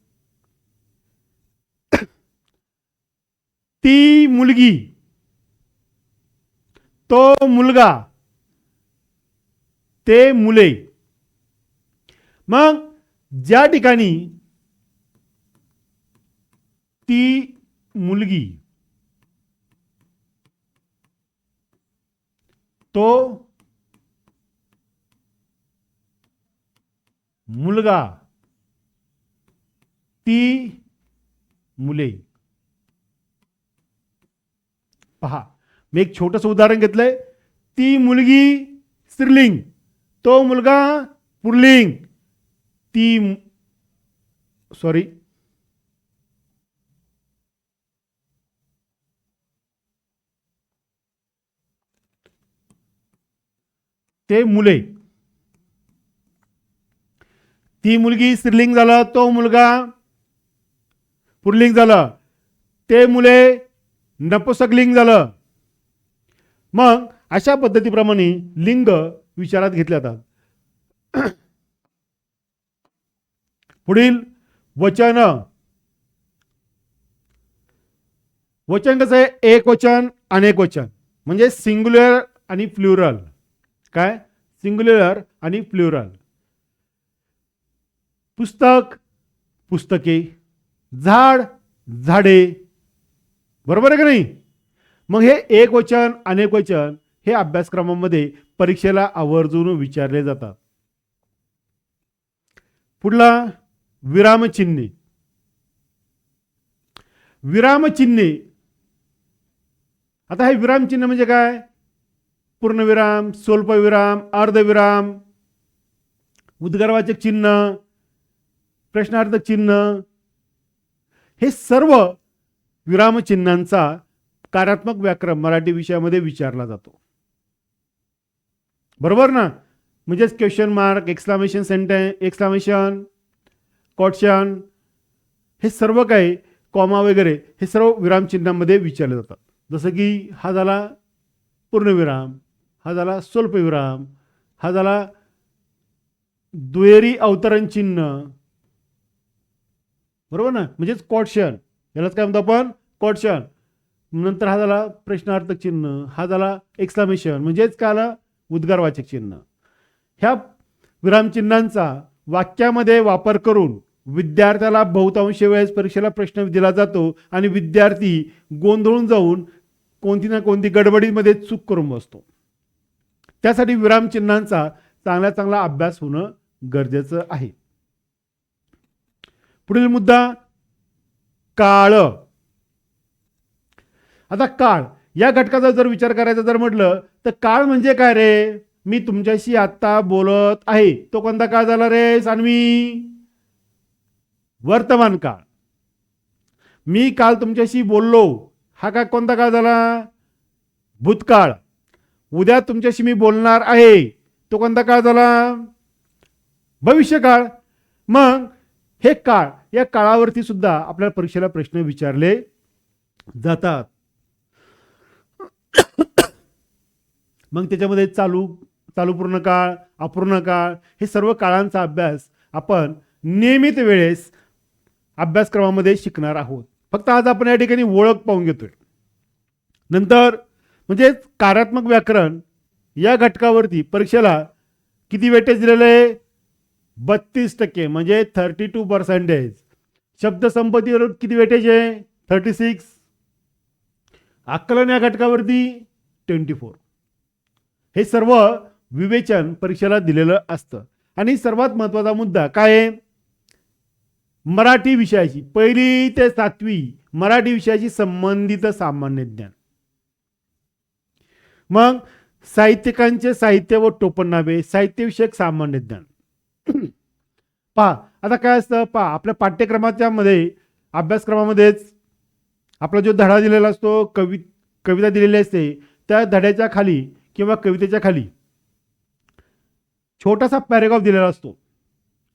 ती मुलगी, तो मुलगा, ते मुले. मग ज्या ठिकाणी ती मुलगी, तो मुलगा, ती मुले. पहा, मी एक छोटंसं उदाहरण घेतलंय. ती मुलगी स्त्रीलिंग, तो मुलगा पुल्लिंग, ती सॉरी ते मुले. ती मुलगी स्त्रीलिंग झालं, तो मुलगा पुल्लिंग झालं, ते मुले नपुसकलिंग झालं. मग अशा पद्धतीप्रमाणे लिंग विचारात घेतले जातात. पुढील वचन. वचन कसं आहे? एक वचन, अनेक वचन, म्हणजे सिंग्युलर आणि प्लुरल. काय? सिंग्युलर आणि प्लुरल. पुस्तक, पुस्तके, झाड, झाडे. बरोबर आहे का नाही? मग हे एक वचन, अनेक वचन हे अभ्यासक्रमामध्ये परीक्षेला आवर्जून विचारले जातात. पुढला विरामचिन्हे. विरामचिन्हे. आता हे विरामचिन्ह म्हणजे काय? पूर्णविराम, स्वल्पविराम, अर्धविराम, उद्गारवाचक चिन्ह, प्रश्नार्थक चिन्ह, हे सर्व विरामचिन्हांचा कार्यात्मक व्याकरण मराठी विषयामध्ये विचारला जातो. बरोबर ना? म्हणजेच question mark, exclamation sentence, exclamation, quotation, हे सर्व काही कॉमा वगैरे हे सर्व विरामचिन्हांमध्ये विचारले जातात. जसं की हा झाला पूर्णविराम, हा झाला स्वल्पविराम, हा झाला दुहेरी अवतरण चिन्ह. बरोबर ना? म्हणजेच कॉटशन, यालाच काय म्हणतो आपण? कॉटशन. नंतर हा झाला प्रश्नार्थक चिन्ह, हा झाला एक्सक्लामेशन, म्हणजेच काय आला? उद्गारवाचक चिन्ह. ह्या विरामचिन्हांचा वाक्यामध्ये वापर करून विद्यार्थ्याला बहुतांश वेळेस परीक्षेला प्रश्न दिला जातो आणि विद्यार्थी गोंधळून जाऊन कोणती ना कोणती गडबडीमध्ये चूक करून बसतो. त्यासाठी विरामचिन्हांचा चांगला अभ्यास होणं गरजेचं आहे. पुढील मुद्दा काळ. आता काळ या घटकाचा जर विचार करायचा जर म्हटलं तर काळ म्हणजे काय रे? मी तुमच्याशी आता बोलत आहे, तो कोणता काळ झाला रे सान्वी? वर्तमान काळ. मी काल तुमच्याशी बोललो, हा काय कोणता काळ झाला? भूतकाळ. उद्या तुमच्याशी मी बोलणार आहे, तो कोणता काळ झाला? भविष्यकाळ. मग हे काळ, या काळावरती सुद्धा आपल्याला परीक्षेला प्रश्न विचारले जातात. मग त्याच्यामध्ये चालू पूर्ण काळ, अपूर्ण काळ, हे सर्व काळांचा अभ्यास आपण नियमित वेळेस अभ्यासक्रमामध्ये शिकणार आहोत. फक्त आज आपण या ठिकाणी ओळख पाहून घेतोय. नंतर म्हणजे कार्यात्मक व्याकरण या घटकावरती परीक्षेला किती वेटेज दिलेलं आहे? 32%, म्हणजे 32%. शब्दसंपत्तीवर किती वेटेज आहे? 36. आकलन या घटकावरती 24. हे सर्व विवेचन परीक्षेला दिलेलं असतं. आणि सर्वात महत्त्वाचा मुद्दा काय आहे? मराठी विषयाची 1ली ते 7वी मराठी विषयाशी संबंधित सामान्य ज्ञान. मग साहित्यिकांचे साहित्य व टोपणनामे, साहित्यविषयक सामान्य ज्ञान. पहा आता काय असतं, पहा आपल्या पाठ्यक्रमाच्या मध्ये अभ्यासक्रमामध्येच आपला जो धडा दिलेला असतो, कविता दिलेली असते, त्या धड्याच्या खाली किंवा कवितेच्या खाली छोटासा पॅरेग्राफ दिलेला असतो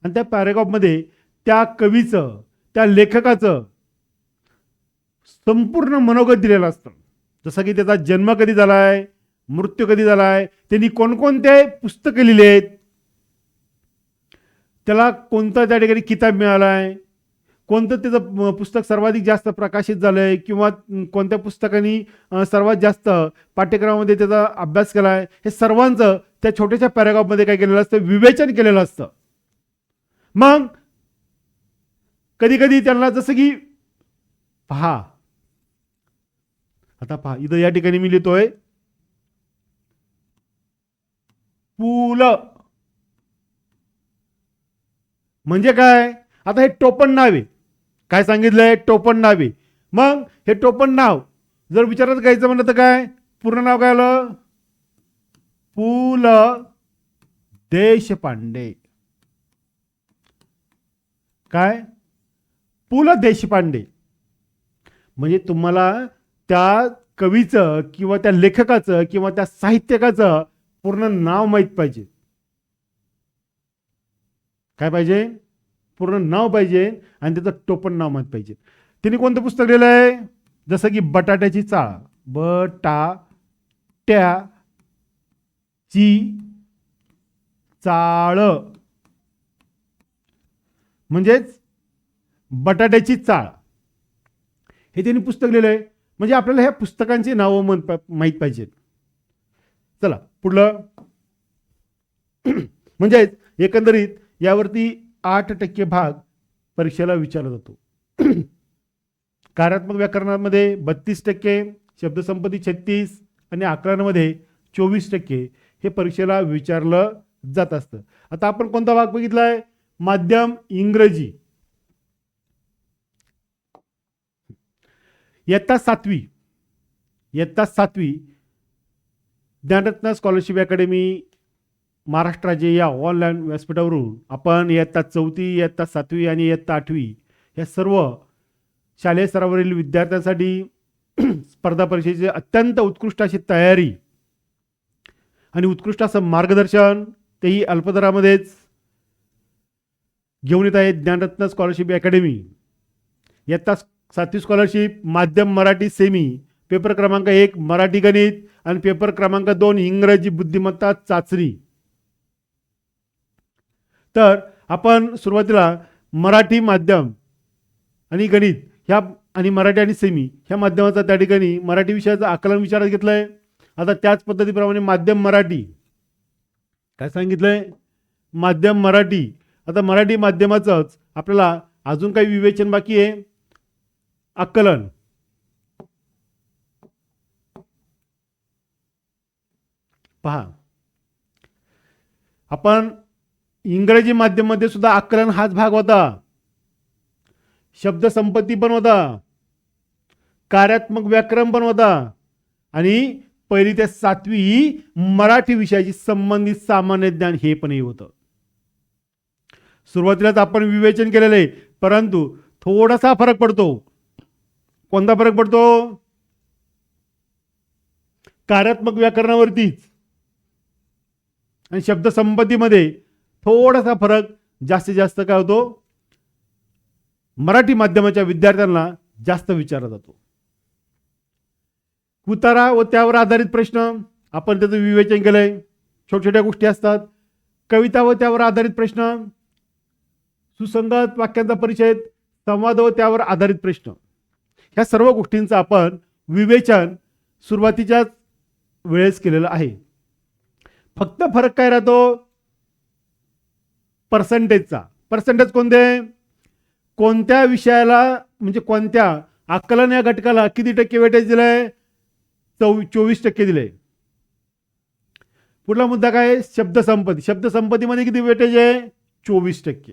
आणि त्या पॅरेग्राफमध्ये त्या कवीचं, त्या लेखकाचं संपूर्ण मनोगत दिलेलं असतं. जसं की त्याचा जन्म कधी झालाय, मृत्यू कधी झालाय, त्यांनी कोणकोणते पुस्तकं लिहिले आहेत, त्याला कोणता त्या ठिकाणी किताब मिळालाय, कोणतं त्याचं पुस्तक सर्वाधिक जास्त प्रकाशित झालंय किंवा कोणत्या पुस्तकाने सर्वात जास्त पाठ्यक्रमामध्ये त्याचा अभ्यास केला आहे, हे सर्वांचं त्या छोट्याशा पॅराग्राफमध्ये काय केलेलं असतं, विवेचन केलेलं असतं. मग कधी कधी त्यांना जसं की पहा, आता पहा इथं या ठिकाणी मी लिहितोय पु ल, म्हणजे काय, आता हे टोपण नाव आहे, काय सांगितलंय, टोपण नाव आहे. मग हे टोपण नाव जर विचारात घ्यायचं म्हणलं तर काय, पूर्ण नाव काय आलं, पु ल देशपांडे. काय, पु ल देशपांडे. म्हणजे तुम्हाला त्या कवीचं किंवा त्या लेखकाचं किंवा त्या साहित्यकाचं पूर्ण नाव माहीत पाहिजे. काय पाहिजे, पूर्ण नाव पाहिजे आणि त्याचं टोपण नाव माहीत पाहिजे. तिने कोणतं पुस्तक लिहिलं आहे, जसं की बटाट्याची चाळ, बटाट्याची चाळ, म्हणजेच बटाट्याची चाळ, हे त्यांनी पुस्तक लिहिलंय. म्हणजे आपल्याला ह्या पुस्तकांची नावं माहीत पाहिजेत. चला पुढलं. म्हणजे एकंदरीत यावरती 8% भाग परीक्षेला विचारला जातो. कार्यात्मक व्याकरणामध्ये 32%, शब्दसंपत्ती 36 आणि आकलनामध्ये 24% हे परीक्षेला विचारलं जात असतं. आता आपण कोणता भाग बघितलाय, माध्यम इंग्रजी. इयत्ता 7वी ज्ञानरत्न स्कॉलरशिप अकॅडमी महाराष्ट्र राज्य या ऑनलाईन व्यासपीठावरून आपण इयत्ता 4, इयत्ता 7वी आणि इयत्ता 8वी या सर्व शालेय स्तरावरील विद्यार्थ्यांसाठी स्पर्धा परीक्षेची अत्यंत उत्कृष्ट अशी तयारी आणि उत्कृष्ट असं मार्गदर्शन तेही अल्पदरामध्येच घेऊन येत आहे ज्ञानरत्न स्कॉलरशिप अकॅडमी. इयत्ता 7वी स्कॉलरशिप माध्यम मराठी सेमी, पेपर क्रमांक 1 मराठी गणित आणि पेपर क्रमांक 2 इंग्रजी बुद्धिमत्ता चाचणी. तर आपण सुरुवातीला मराठी माध्यम आणि गणित ह्या आणि मराठी आणि सेमी ह्या माध्यमाचा त्या ठिकाणी मराठी विषयाचं आकलन विचारात घेतलंय. आता त्याच पद्धतीप्रमाणे माध्यम मराठी काय सांगितलंय, माध्यम मराठी. आता मराठी माध्यमाचंच आपल्याला अजून काही विवेचन बाकी आहे, आकलन. पहा, आपण इंग्रजी माध्यमामध्ये सुद्धा आकलन हाच भाग होता, शब्दसंपत्ती पण होता, कार्यात्मक व्याकरण पण होता आणि 1ली ते 7वी मराठी विषयाशी संबंधित सामान्य ज्ञान हे पण होतं. सुरुवातीलाच आपण विवेचन केलेलं आहे, परंतु थोडासा फरक पडतो. कोणता फरक पडतो, कार्यात्मक व्याकरणावरतीच आणि शब्दसंपत्तीमध्ये थोडासा फरक जास्तीत जास्त काय होतो, मराठी माध्यमाच्या विद्यार्थ्यांना जास्त विचारला जातो. उतारा व त्यावर आधारित प्रश्न आपण त्याचं विवेचन केलंय, छोट्या छोट्या गोष्टी असतात. कविता व त्यावर आधारित प्रश्न, सुसंगत वाक्यांचा परिच्छेद, संवाद व त्यावर आधारित प्रश्न, ह्या सर्व गोष्टींचं आपण विवेचन सुरुवातीच्याच वेळेस केलेलं आहे. फक्त फरक काय राहतो, पर्सेंटेजचा. पर्सेंटेज कोणते, कोणत्या विषयाला म्हणजे कोणत्या आकलन या घटकाला किती टक्के वेटेज दिलंय, 24% दिले. पुढला मुद्दा काय, शब्दसंपत्ती. शब्दसंपत्तीमध्ये किती वेटेज आहे, 24%.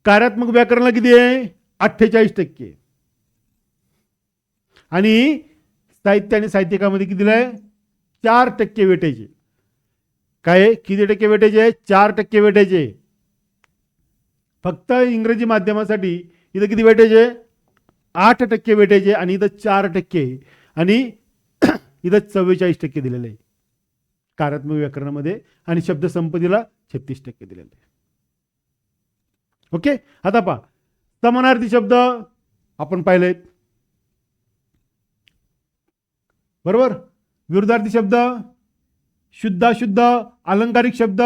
कार्यात्मक व्याकरणाला किती आहे, 48%. आणि साहित्य आणि साहित्यिकामध्ये किती दिलंय, 4% वेटेज आहे. काय, किती टक्के वेटेज आहे, 4% वेटेज आहे. फक्त इंग्रजी माध्यमासाठी इथं किती वेटेज आहे, 8% वेटेज आहे आणि इथं 4% आणि इथं 44% दिलेलं आहे कार्यात्मक व्याकरणामध्ये आणि शब्दसंपत्तीला 36% दिलेलं आहे. ओके. आता पहा, समानार्थी शब्द आपण पाहिलेत. बरोबर. विरुद्धार्थी शब्द, शुद्धाशुद्ध, अलंकारिक शब्द,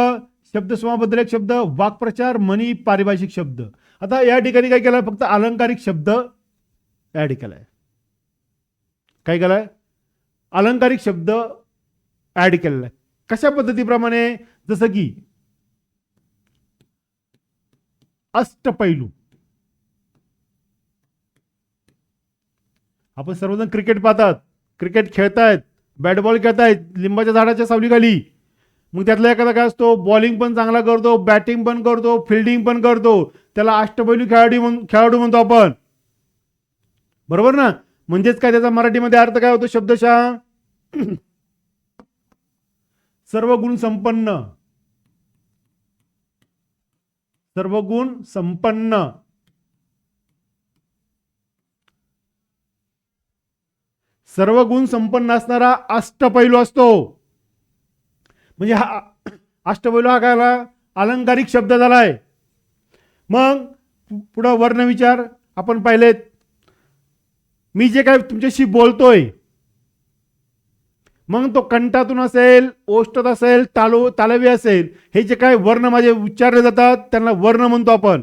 शब्दसमाबद्दल शब्द, वाक्प्रचार, म्हणी, पारिभाषिक शब्द. आता या ठिकाणी काय केलं, फक्त अलंकारिक शब्द ऍड केलाय. काय केलाय, अलंकारिक शब्द ऍड केलेला आहे. कशा पद्धतीप्रमाणे, जसं की अष्टपैलू. आपण सर्वजण क्रिकेट पाहतात, क्रिकेट खेळतायत, बॅट बॉल खेळतायत लिंबाच्या झाडाच्या सावलीखाली. मग त्यातला एखादा काय असतो, बॉलिंग पण चांगला करतो, बॅटिंग पण करतो, फिल्डिंग पण करतो, त्याला अष्टपैलू खेळाडू म्हणतो आपण. बरोबर ना. म्हणजेच काय, त्याचा मराठीमध्ये अर्थ काय होतो शब्दशः, सर्व गुण संपन्न. सर्व गुण संपन्न. सर्व गुण संपन्न असणारा अष्टपैलू असतो. म्हणजे हा अष्टपैलू हा काय अलंकारिक शब्द झालाय. मग पुढे वर्ण विचार आपण पाहिलेत. मी जे काय तुमच्याशी बोलतोय, मग तो कंठातून असेल, ओष्ठात असेल, तालवी असेल, हे जे काय वर्ण माझे उच्चारले जातात त्यांना वर्ण म्हणतो आपण.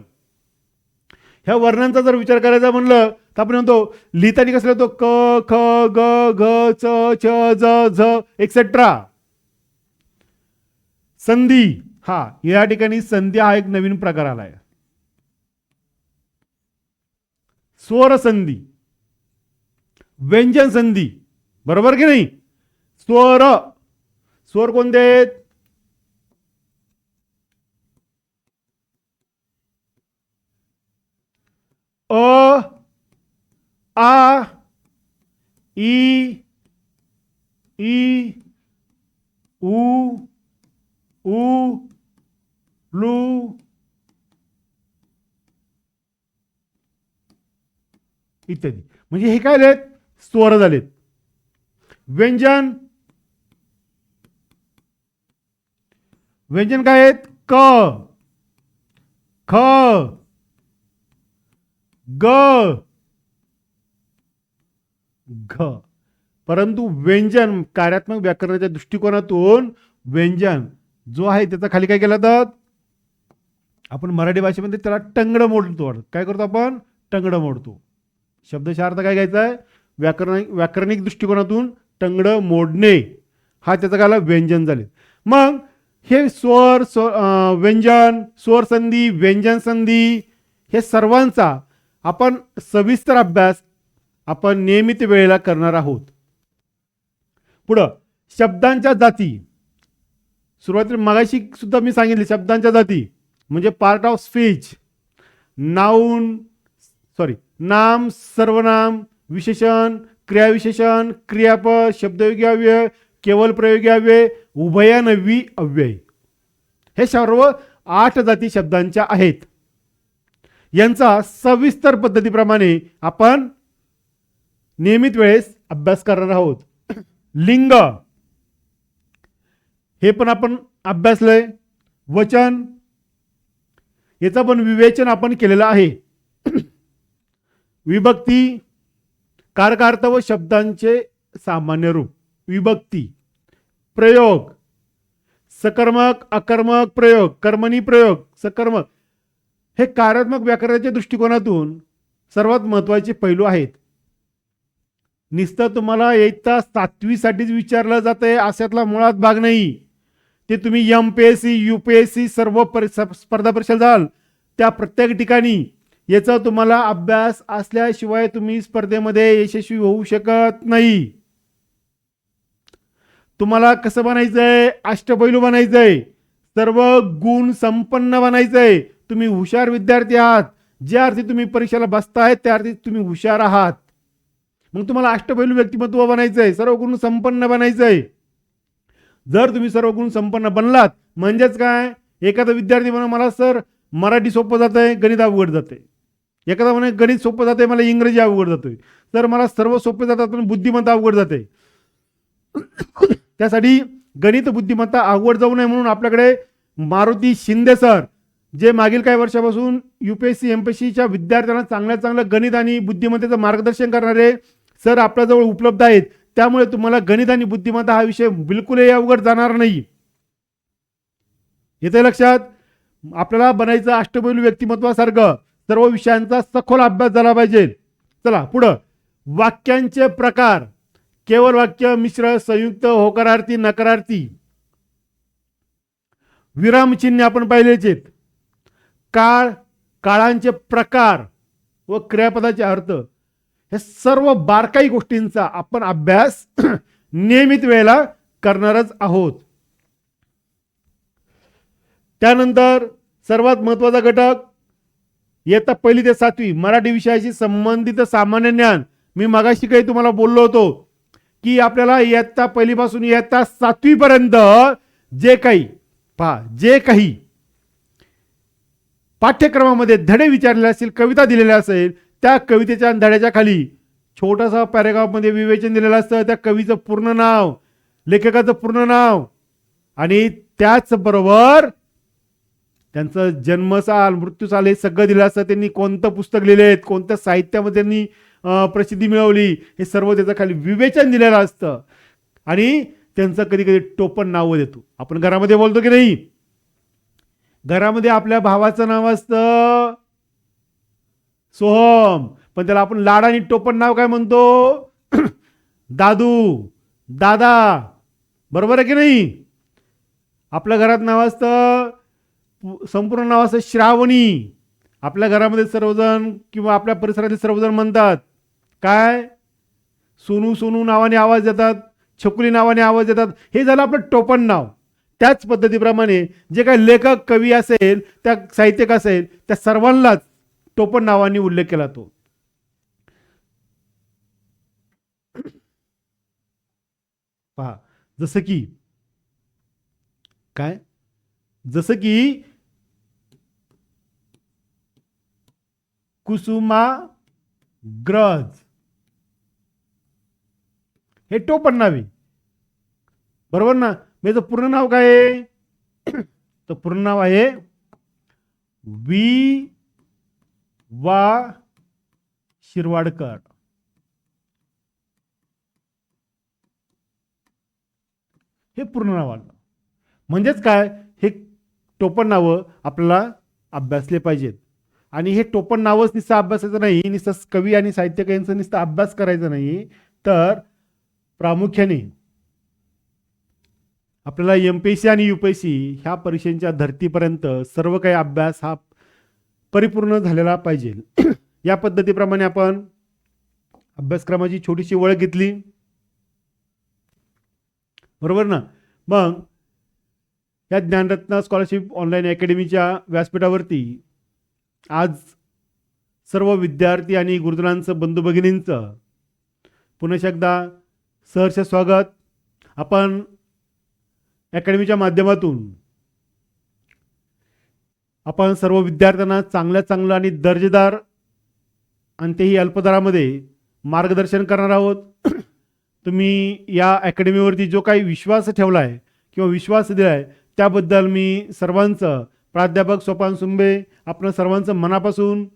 ह्या वर्णांचा जर विचार करायचा म्हणलं तर आपण म्हणतो, लिहिताना कसं लिहितो, क, ख, ग, घ, च, छ, ज, झ एक्सेट्रा. संधी, हा या ठिकाणी संधी हा एक नवीन प्रकार आलाय. स्वर संधी, व्यंजन संधी. बरोबर की नाही. स्वर, स्वर कोणते आहेत, अ, आ, ई, ई, उ, ऊ, लू, इत्यादी. म्हणजे हे काय झालेत, स्वर झालेत. व्यंजन, व्यंजन काय आहेत, क, ख, ग, घ. परंतु व्यंजन कार्यात्मक व्याकरणाच्या दृष्टिकोनातून व्यंजन जो आहे त्याचा खाली काय केलं जातं, आपण मराठी भाषेमध्ये त्याला टंगड मोडतो. काय करतो आपण, टंगड मोडतो. शब्दशः अर्थ काय घ्यायचा आहे, व्याकरणिक दृष्टिकोनातून टंगड मोडणे, हा त्याचा काय व्यंजन झाले. मग हे स्वर, व्यंजन, स्वर संधी, व्यंजन संधी, हे सर्वांचा आपण सविस्तर अभ्यास आपण नियमित वेळेला करणार आहोत. पुढं शब्दांच्या जाती. सुरुवातीला मगाशी सुद्धा मी सांगितले, शब्दांच्या जाती म्हणजे पार्ट ऑफ स्पीच. नाम, सर्वनाम, विशेषण, क्रियाविशेषण, क्रियापद, शब्दयोगी अव्यय, केवल प्रयोगी अव्यय, उभयान्वयी अव्यय, हे सर्व 8 जाती शब्दांच्या आहेत. यांचा सविस्तर पद्धतीप्रमाणे आपण नियमित वेळेस अभ्यास करणार आहोत. लिंग, हे पण आपण अभ्यासलंय. वचन, याचा पण विवेचन आपण केलेलं आहे. विभक्ती, कारकार्थ व शब्दांचे सामान्य रूप. विभक्ती, प्रयोग, सकर्मक, अकर्मक प्रयोग, कर्मणी प्रयोग, सकर्मक, हे कार्यात्मक व्याकरणाच्या दृष्टिकोनातून सर्वात महत्त्वाचे पैलू आहेत. नुसतं तुम्हाला येता 7वी साठीच विचारलं जातंय अशातला मुळात भाग नाही. ते तुम्ही MPSC, UPSC सर्व स्पर्धा परीक्षा जाल त्या प्रत्येक ठिकाणी याचा तुम्हाला अभ्यास असल्याशिवाय तुम्ही स्पर्धेमध्ये यशस्वी होऊ शकत नाही. तुम्हाला कसं बनायचंय, अष्टपैलू बनायचंय, सर्व गुण संपन्न बनायचंय. तुम्ही हुशार विद्यार्थी आहात. ज्या अर्थी तुम्ही परीक्षेला बसताय त्या अर्थी तुम्ही हुशार आहात. मग तुम्हाला अष्टपैलू व्यक्तिमत्व बनायचंय, सर्व गुण संपन्न बनायचंय. जर तुम्ही सर्व गुण संपन्न बनलात म्हणजेच काय, एखादा विद्यार्थी म्हणा मला सर मराठी सोपं जातंय, गणित अवघड जातंय. एखादा म्हणे गणित सोपं जातंय, मला इंग्रजी अवघड जातोय. तर मला सर्व सोपे जातात पण बुद्धिमत्ता अवघड जाते. त्यासाठी गणित बुद्धिमत्ता अवघड जाऊ नये म्हणून आपल्याकडे मारुती शिंदे सर, जे मागील काही वर्षापासून UPSC MPSCच्या विद्यार्थ्यांना चांगलं गणित आणि बुद्धिमत्तेचं मार्गदर्शन करणारे सर आपल्याजवळ उपलब्ध आहेत. त्यामुळे तुम्हाला गणित आणि बुद्धिमत्ता हा विषय बिलकुलही अवघड जाणार नाही. येते लक्षात? आपल्याला बनायचं अष्टपैलू व्यक्तिमत्वासारखं सर्व विषयांचा सखोल अभ्यास झाला पाहिजे. चला पुढं. वाक्यांचे प्रकार. केवळ वाक्य, मिश्र, संयुक्त, होकारार्थी, नकारार्थी. विरामचिन्हे आपण पाहिलेच आहेत. काळ, काळांचे प्रकार व क्रियापदाचे अर्थ, हे सर्व बारकाई गोष्टींचा आपण अभ्यास नियमित वेळेला करणारच आहोत. त्यानंतर सर्वात महत्त्वाचा घटक इयत्ता 1ली ते 7वी मराठी विषयाशी संबंधित सामान्य ज्ञान. मी मगाशी काही तुम्हाला बोललो होतो की आपल्याला इयत्ता 1ली पासून इयत्ता 7वी पर्यंत जे काही पाठ्यक्रमामध्ये धडे विचारलेले असतील, कविता दिलेल्या असेल, त्या कवितेच्या धड्याच्या खाली छोटासा पॅरेग्राफमध्ये विवेचन दिलेलं असतं. त्या कवीचं पूर्ण नाव, लेखकाचं पूर्ण नाव आणि त्याचबरोबर त्यांचं जन्मसाल, मृत्यूसाल हे सगळं दिलं असतं. त्यांनी कोणतं पुस्तक लिहिले आहेत, कोणत्या साहित्यामध्ये त्यांनी प्रसिद्धी मिळवली, हे सर्व त्याच्या खाली विवेचन दिलेलं असतं. आणि त्यांचं कधी कधी टोपण नाव देतो. आपण घरामध्ये बोलतो की नाही, घरामध्ये आपल्या भावाचं नाव असतं सोहम, पण त्याला आपण लाडाने टोपण नाव काय म्हणतो? दादू, दादा. बरोबर आहे की नाही? आपल्या घरात नाव असतं, संपूर्ण नाव असतं श्रावणी. आपल्या घरामध्ये सर्वजण किंवा आपल्या परिसरातील सर्वजण म्हणतात काय? सोनू सोनू नावाने आवाज देतात, छकुली नावाने आवाज देतात. हे झालं आपलं टोपण नाव. त्याच पद्धतीप्रमाणे जे काही लेखक, कवी असेल, त्या साहित्यिक असेल, त्या सर्वांनाच टोपण नावाने उल्लेख केला तो. पहा, जसं की काय? जसं की कुसुमाग्रज हे टोपण नाव आहे. बरोबर ना? माझं पूर्ण नाव काय आहे? तर पूर्ण नाव आहे वी वा शिरवाडकर. हे पूर्ण नाव आलं. म्हणजेच काय? हे टोपण नावं आपल्याला अभ्यासले पाहिजेत. आणि हे टोपण नावच नुसतं अभ्यासाचं नाही, नुसतं कवी आणि साहित्यिकांचा नुसतं अभ्यास करायचा नाही, तर प्रामुख्याने आपल्याला MPSC आणि UPSC ह्या परीक्षांच्या धर्तीपर्यंत सर्व काही अभ्यास हा परिपूर्ण झालेला पाहिजे. या पद्धतीप्रमाणे आपण अभ्यासक्रमाची छोटीशी ओळख घेतली. बरोबर ना? मग या ज्ञानरत्न स्कॉलरशिप ऑनलाईन अकॅडमीच्या व्यासपीठावरती आज सर्व विद्यार्थी आणि गुरुजनांचं, बंधू भगिनींचं पुन्हा एकदा सहर्ष स्वागत. आपण अकॅडमीच्या माध्यमातून आपण सर्व विद्यार्थ्यांना चांगलं आणि दर्जेदार आणि तेही अल्पदरामध्ये मार्गदर्शन करणार आहोत. तुम्ही या अकॅडमीवरती जो काही विश्वास ठेवला आहे किंवा विश्वास दिला आहे त्याबद्दल मी सर्वांचं, प्राध्यापक सोपान सुंबे, आपण सर्वांचं मनापासून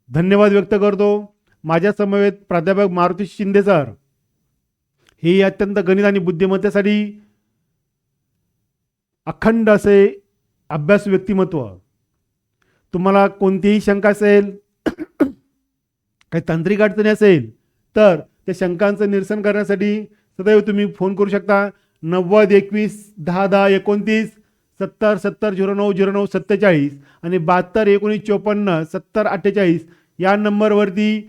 धन्यवाद व्यक्त करतो. माझ्या समवेत प्राध्यापक मारुती शिंदे सर, हे अत्यंत गणित आणि बुद्धिमत्तेसाठी अखंड असे अभ्यास व्यक्तिमत्व. तुम्हाला कोणतीही शंका असेल, काही तांत्रिक अडचणी असेल, तर त्या शंकांचं निरसन करण्यासाठी सदैव तुम्ही फोन करू शकता. 90 21 10 10 29 70 70 09 09 47 आणि 72 19 54 70 48 या नंबरवरती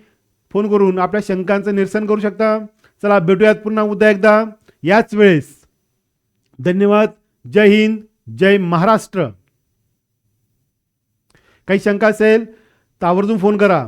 फोन करून आपल्या शंकांचं निरसन करू शकता. चला भेटूयात पुन्हा उद्या एकदा याच वेळेस. धन्यवाद. जय हिंद, जय महाराष्ट्र. काही शंका असेल तर आवर्जून फोन करा.